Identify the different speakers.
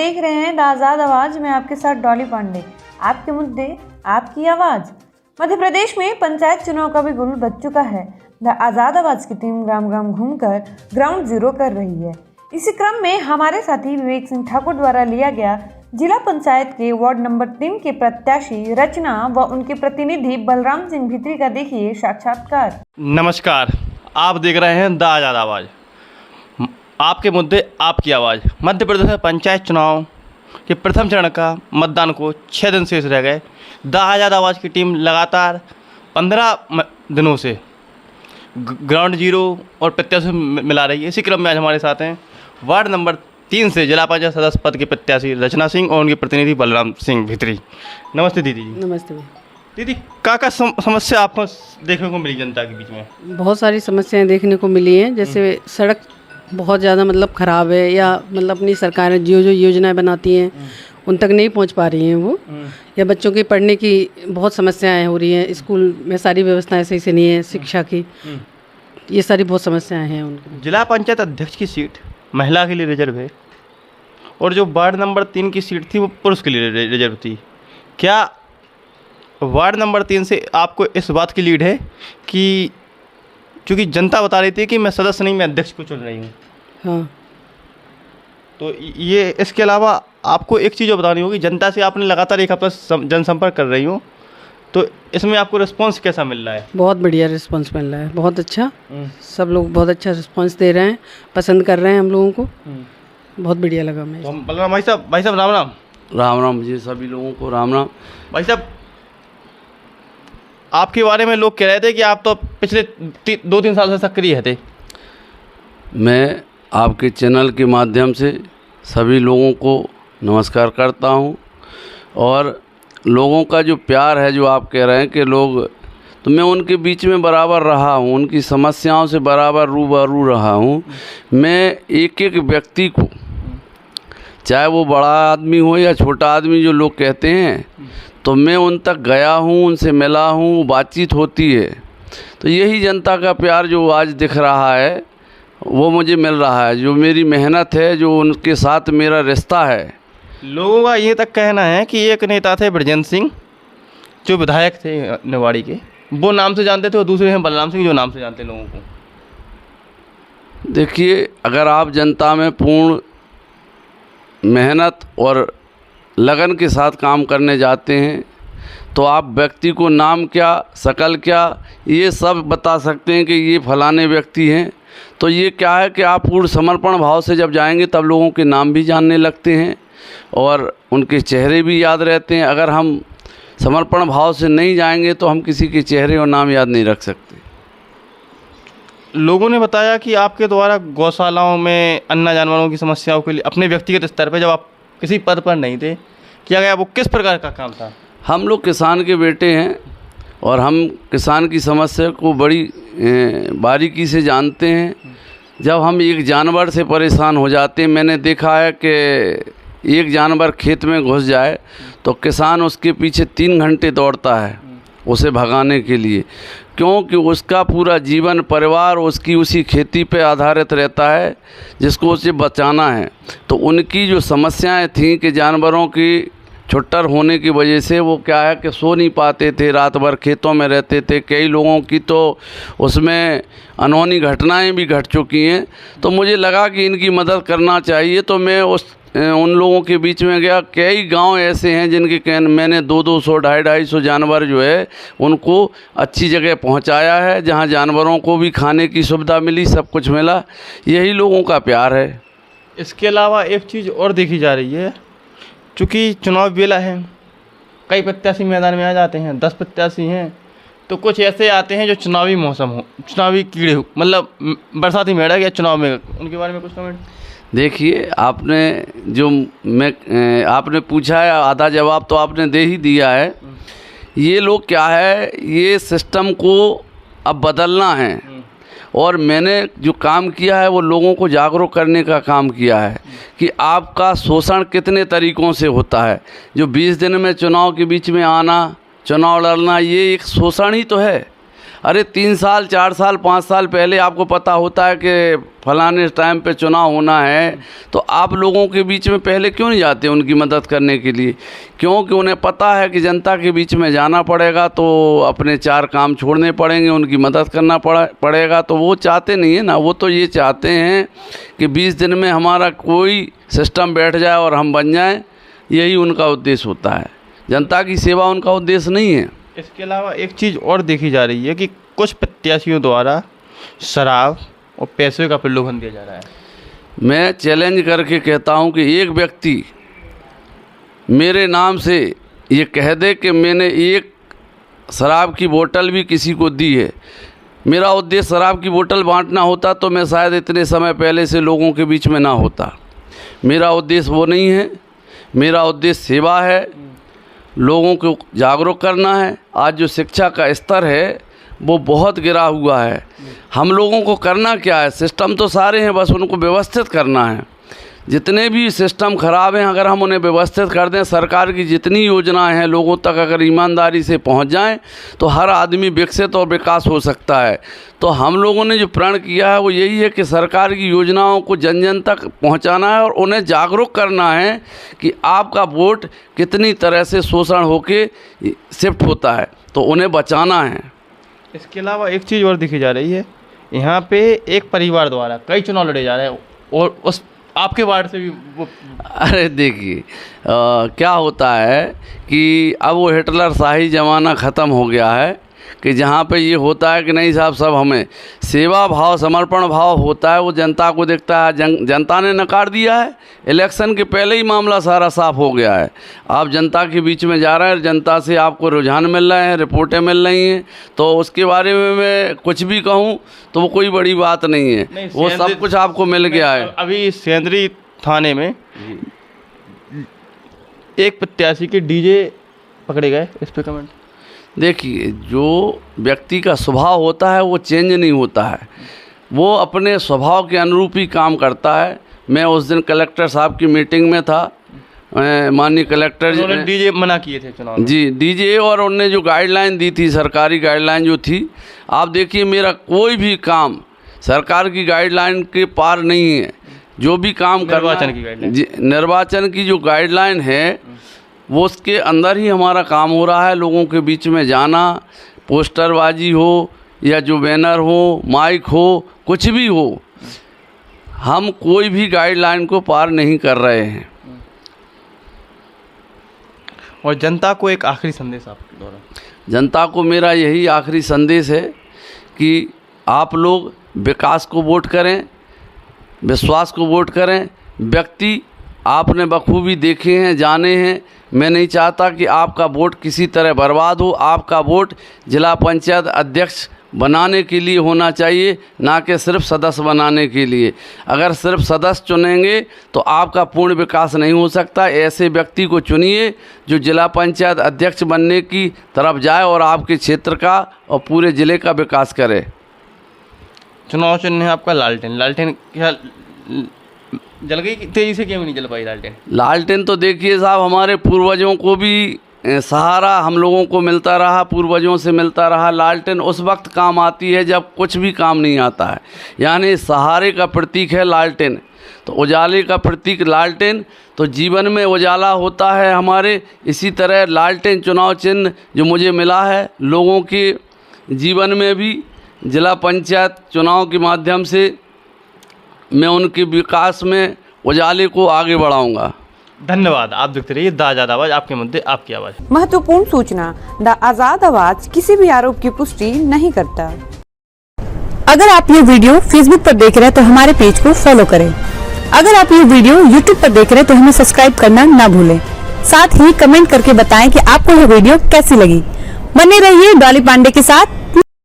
Speaker 1: देख रहे हैं द आज़ाद आवाज़ में आपके साथ डॉली पांडे। आपके मुद्दे, आपकी आवाज़। मध्य प्रदेश में पंचायत चुनाव का भी गुल बज चुका है। द आज़ाद आवाज़ की टीम ग्राम ग्राम घूमकर ग्राउंड जीरो कर रही है। इसी क्रम में हमारे साथी विवेक सिंह ठाकुर द्वारा लिया गया जिला पंचायत के वार्ड नंबर 3 के प्रत्याशी रचना व उनके प्रतिनिधि बलराम सिंह भित्री का देखिए साक्षात्कार।
Speaker 2: नमस्कार, आप देख रहे हैं द आज़ाद आवाज़, आपके मुद्दे, आपकी आवाज़। मध्य प्रदेश में पंचायत चुनाव के प्रथम चरण का मतदान को 6 दिन शेष रह गए। द आज़ाद आवाज़ की टीम लगातार 15 दिनों से ग्राउंड जीरो और प्रत्याशी मिला रही है। इसी क्रम में आज हमारे साथ हैं वार्ड नंबर 3 से जिला पंचायत सदस्य पद के प्रत्याशी रचना सिंह और उनके प्रतिनिधि बलराम सिंह भित्री। नमस्ते दीदी।
Speaker 3: नमस्ते
Speaker 2: दीदी, क्या समस्या आपको देखने को मिली जनता के बीच में?
Speaker 3: बहुत सारी समस्याएं देखने को मिली हैं, जैसे सड़क बहुत ज़्यादा ख़राब है, या अपनी सरकारें जो योजनाएं बनाती हैं उन तक नहीं पहुंच पा रही हैं वो, या बच्चों की पढ़ने की बहुत समस्याएं हो रही हैं, स्कूल में सारी व्यवस्थाएं सही से नहीं है, शिक्षा की, ये सारी बहुत समस्याएं हैं उनको।
Speaker 2: जिला पंचायत अध्यक्ष की सीट महिला के लिए रिजर्व है और जो वार्ड नंबर 3 की सीट थी वो पुरुष के लिए रिजर्व थी। क्या वार्ड नंबर 3 से आपको इस बात की लीड है कि क्योंकि जनता बता रही थी कि मैं सदस्य नहीं, मैं अध्यक्ष को चुन रही हूँ?
Speaker 3: हाँ।
Speaker 2: तो ये इसके अलावा आपको एक चीज़ बतानी होगी, जनता से आपने लगातार एक हफ्ता जनसंपर्क कर रही हूँ, तो इसमें आपको रिस्पांस कैसा मिल रहा है?
Speaker 3: बहुत बढ़िया रिस्पांस मिल रहा है, बहुत अच्छा। सब लोग बहुत अच्छा रिस्पांस दे रहे हैं, पसंद कर रहे हैं हम लोगों को, बहुत बढ़िया लगा मैं।
Speaker 2: तो बलराम भाई साहब राम राम।
Speaker 4: राम राम जी, सभी लोगों को राम राम।
Speaker 2: भाई साहब, आपके बारे में लोग कह रहे थे कि आप तो पिछले 2-3 साल से सक्रिय थे।
Speaker 4: मैं आपके चैनल के माध्यम से सभी लोगों को नमस्कार करता हूं, और लोगों का जो प्यार है, जो आप कह रहे हैं कि लोग, तो मैं उनके बीच में बराबर रहा हूं, उनकी समस्याओं से बराबर रूबरू रहा हूं। मैं एक एक व्यक्ति को, चाहे वो बड़ा आदमी हो या छोटा आदमी जो लोग कहते हैं, तो मैं उन तक गया हूँ, उनसे मिला हूँ, बातचीत होती है। तो यही जनता का प्यार जो आज दिख रहा है वो मुझे मिल रहा है, जो मेरी मेहनत है, जो उनके साथ मेरा रिश्ता है।
Speaker 2: लोगों का ये तक कहना है कि एक नेता थे ब्रजेंद्र सिंह, जो विधायक थे निवाड़ी के, वो नाम से जानते थे, और दूसरे हैं बलराम सिंह, जो नाम से जानते लोगों को।
Speaker 4: देखिए, अगर आप जनता में पूर्ण मेहनत और लगन के साथ काम करने जाते हैं, तो आप व्यक्ति को नाम क्या, शकल क्या, ये सब बता सकते हैं कि ये फलाने व्यक्ति हैं। तो ये क्या है कि आप पूर्ण समर्पण भाव से जब जाएंगे तब लोगों के नाम भी जानने लगते हैं और उनके चेहरे भी याद रहते हैं। अगर हम समर्पण भाव से नहीं जाएंगे तो हम किसी के चेहरे और नाम याद नहीं रख सकते।
Speaker 2: लोगों ने बताया कि आपके द्वारा गौशालाओं में अन्य जानवरों की समस्याओं के लिए अपने व्यक्तिगत स्तर पर, जब आप किसी पद पर नहीं थे, किया गया, वो किस प्रकार का काम था?
Speaker 4: हम लोग किसान के बेटे हैं और हम किसान की समस्या को बड़ी बारीकी से जानते हैं। जब हम एक जानवर से परेशान हो जाते हैं, मैंने देखा है कि एक जानवर खेत में घुस जाए तो किसान उसके पीछे 3 घंटे दौड़ता है उसे भगाने के लिए, क्योंकि उसका पूरा जीवन, परिवार उसकी उसी खेती पे आधारित रहता है जिसको उसे बचाना है। तो उनकी जो समस्याएं थीं कि जानवरों की छुट्टर होने की वजह से वो क्या है कि सो नहीं पाते थे, रात भर खेतों में रहते थे। कई लोगों की तो उसमें अनहोनी घटनाएं भी घट चुकी हैं। तो मुझे लगा कि इनकी मदद करना चाहिए, तो मैं उन लोगों के बीच में गया। कई गांव ऐसे हैं जिनके मैंने 200-200, 250-250 जानवर जो है उनको अच्छी जगह पहुंचाया है, जहां जानवरों को भी खाने की सुविधा मिली, सब कुछ मिला। यही लोगों का प्यार है।
Speaker 2: इसके अलावा एक चीज़ और देखी जा रही है, चूँकि चुनाव बेला है, कई प्रत्याशी मैदान में आ जाते हैं, 10 प्रत्याशी हैं, तो कुछ ऐसे आते हैं जो चुनावी मौसम हो, चुनावी कीड़े हो, मतलब बरसाती मेढक या चुनाव में, उनके बारे में कुछ कमेंट?
Speaker 4: देखिए, आपने पूछा है, आधा जवाब तो आपने दे ही दिया है। ये लोग क्या है, ये सिस्टम को अब बदलना है, और मैंने जो काम किया है वो लोगों को जागरूक करने का काम किया है कि आपका शोषण कितने तरीक़ों से होता है। जो 20 दिन में चुनाव के बीच में आना, चुनाव लड़ना, ये एक शोषण ही तो है। अरे 3 साल 4 साल 5 साल पहले आपको पता होता है कि फलाने टाइम पे चुनाव होना है, तो आप लोगों के बीच में पहले क्यों नहीं जाते उनकी मदद करने के लिए? क्योंकि उन्हें पता है कि जनता के बीच में जाना पड़ेगा तो अपने 4 काम छोड़ने पड़ेंगे, उनकी मदद करना पड़ेगा। तो वो चाहते नहीं है ना, वो तो ये चाहते हैं कि 20 दिन में हमारा कोई सिस्टम बैठ जाए और हम बन जाएं, यही उनका उद्देश्य होता है। जनता की सेवा उनका उद्देश्य नहीं है।
Speaker 2: इसके अलावा एक चीज़ और देखी जा रही है कि कुछ प्रत्याशियों द्वारा शराब और पैसे का प्रलोभन दिया जा रहा है।
Speaker 4: मैं चैलेंज करके कहता हूं कि एक व्यक्ति मेरे नाम से ये कह दे कि मैंने एक शराब की बोतल भी किसी को दी है, मेरा उद्देश्य शराब की बोतल बांटना होता तो मैं शायद इतने समय पहले से लोगों के बीच में ना होता। मेरा उद्देश्य वो नहीं है, मेरा उद्देश्य सेवा है, लोगों को जागरूक करना है। आज जो शिक्षा का स्तर है वो बहुत गिरा हुआ है। हम लोगों को करना क्या है? सिस्टम तो सारे हैं, बस उनको व्यवस्थित करना है। जितने भी सिस्टम ख़राब हैं अगर हम उन्हें व्यवस्थित कर दें, सरकार की जितनी योजनाएं हैं लोगों तक अगर ईमानदारी से पहुंच जाएं, तो हर आदमी विकसित और विकास हो सकता है। तो हम लोगों ने जो प्रण किया है वो यही है कि सरकार की योजनाओं को जन जन तक पहुंचाना है और उन्हें जागरूक करना है कि आपका वोट कितनी तरह से शोषण होके शिफ्ट होता है, तो उन्हें बचाना है।
Speaker 2: इसके अलावा एक चीज़ और देखी जा रही है, यहाँ पे एक परिवार द्वारा कई चुनाव लड़े जा रहे हैं और उस आपके वार्ड से भी वो।
Speaker 4: अरे देखिए क्या होता है कि अब वो हिटलर शाही ज़माना ख़त्म हो गया है कि जहाँ पे ये होता है कि नहीं साहब सब हमें सेवा भाव समर्पण भाव होता है, वो जनता को देखता है। जनता ने नकार दिया है, इलेक्शन के पहले ही मामला सारा साफ हो गया है। आप जनता के बीच में जा रहे हैं, जनता से आपको रुझान मिल रहे हैं, रिपोर्टें मिल रही हैं, तो उसके बारे में मैं कुछ भी कहूँ तो वो कोई बड़ी बात नहीं है। वो सब कुछ आपको मिल गया है।
Speaker 2: अभी सेंद्री थाने में एक प्रत्याशी के डीजे पकड़े गए, इस पर कमेंट।
Speaker 4: देखिए, जो व्यक्ति का स्वभाव होता है वो चेंज नहीं होता है, वो अपने स्वभाव के अनुरूप ही काम करता है। मैं उस दिन कलेक्टर साहब की मीटिंग में था, माननीय कलेक्टर जी ने
Speaker 2: डीजे मना किए थे चुनाव में।
Speaker 4: जी, डीजे और उनने जो गाइडलाइन दी थी, सरकारी गाइडलाइन जो थी, आप देखिए मेरा कोई भी काम सरकार की गाइडलाइन के पार नहीं है। जो भी काम
Speaker 2: निर्वाचन की गाइडलाइन,
Speaker 4: जी, निर्वाचन की जो गाइडलाइन है वो उसके अंदर ही हमारा काम हो रहा है। लोगों के बीच में जाना, पोस्टरबाजी हो या जो बैनर हो, माइक हो, कुछ भी हो, हम कोई भी गाइडलाइन को पार नहीं कर रहे हैं।
Speaker 2: और जनता को एक आखिरी संदेश आपके द्वारा।
Speaker 4: जनता को मेरा यही आखिरी संदेश है कि आप लोग विकास को वोट करें, विश्वास को वोट करें। व्यक्ति आपने बखूबी देखे हैं, जाने हैं। मैं नहीं चाहता कि आपका वोट किसी तरह बर्बाद हो। आपका वोट जिला पंचायत अध्यक्ष बनाने के लिए होना चाहिए, ना कि सिर्फ सदस्य बनाने के लिए। अगर सिर्फ सदस्य चुनेंगे तो आपका पूर्ण विकास नहीं हो सकता। ऐसे व्यक्ति को चुनिए जो जिला पंचायत अध्यक्ष बनने की तरफ जाए और आपके क्षेत्र का और पूरे ज़िले का विकास करे।
Speaker 2: चुनाव चिन्ह है आपका लालटेन। लालटेन क्या जल गई? तेजी से क्यों नहीं जल पाई लालटेन?
Speaker 4: लालटेन तो देखिए साहब, हमारे पूर्वजों को भी सहारा हम लोगों को मिलता रहा, पूर्वजों से मिलता रहा। लालटेन उस वक्त काम आती है जब कुछ भी काम नहीं आता है, यानी सहारे का प्रतीक है लालटेन। तो उजाले का प्रतीक लालटेन, तो जीवन में उजाला होता है हमारे। इसी तरह लालटेन चुनाव चिन्ह जो मुझे मिला है, लोगों के जीवन में भी जिला पंचायत चुनाव के माध्यम से मैं उनके विकास में उजाले को आगे बढ़ाऊंगा।
Speaker 2: धन्यवाद। आप देखते रहिए द आज़ाद आवाज़, आपके मुद्दे आपकी आवाज़।
Speaker 1: महत्वपूर्ण सूचना, द आज़ाद आवाज किसी भी आरोप की पुष्टि नहीं करता। अगर आप ये वीडियो फेसबुक पर देख रहे हैं तो हमारे पेज को फॉलो करें। अगर आप ये वीडियो यूट्यूब पर देख रहे हैं तो हमें सब्सक्राइब करना ना भूलें। साथ ही कमेंट करके बताएं कि आपको यह वीडियो कैसी लगी। बने रहिए डॉली पांडे के साथ।